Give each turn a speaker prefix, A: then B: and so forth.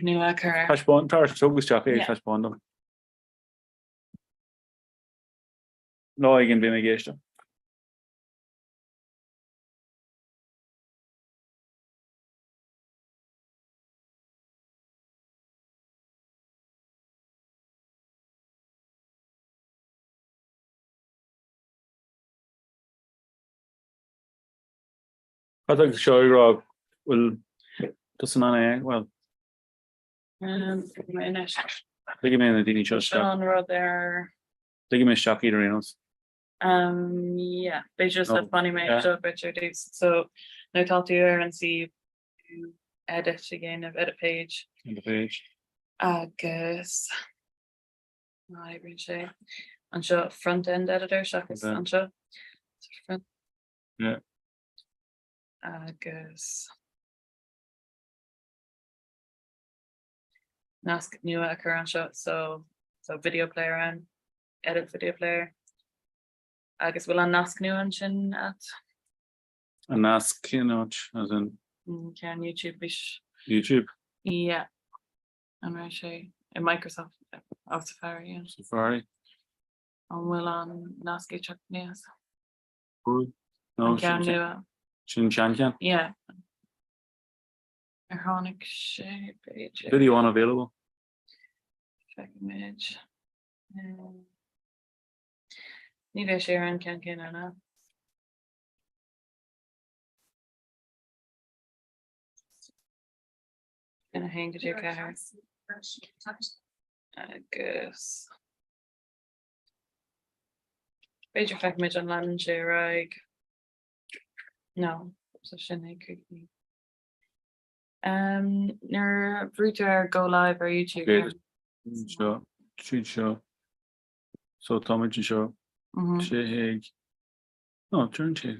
A: nua car.
B: Tashbond, Togus Jockey, Tashbond. No, I can be my guest. I think the show Rob will doesn't on well.
A: Minute.
B: Look at me in the Dini show.
A: Sean Road there.
B: Look at me shock either Reynolds.
A: Yeah, they just have funny make up picture dates. So now talk to you and see you edit again of edit page.
B: In the page.
A: Guess. I bring say. And show front end editor, shock is and show. Front.
B: Yeah.
A: Guess. Ask new current shot, so video player and edit video player. I guess we'll ask new engine at.
B: And ask as in
A: Can YouTube be
B: YouTube.
A: Yeah. I'm actually in Microsoft of Safari. Yeah.
B: Safari.
A: And we'll on Nasky check news.
B: Good. No,
A: can do
B: Chan.
A: Yeah. Ironic shape page.
B: Video unavailable.
A: Check image. Need a share and can or not. Gonna hang to your car. I guess. Page effect image on land share right. No, so shouldn't creepy. Your router go live or YouTube.
B: Good. Show. So Tommy show. Shake. No, turn to.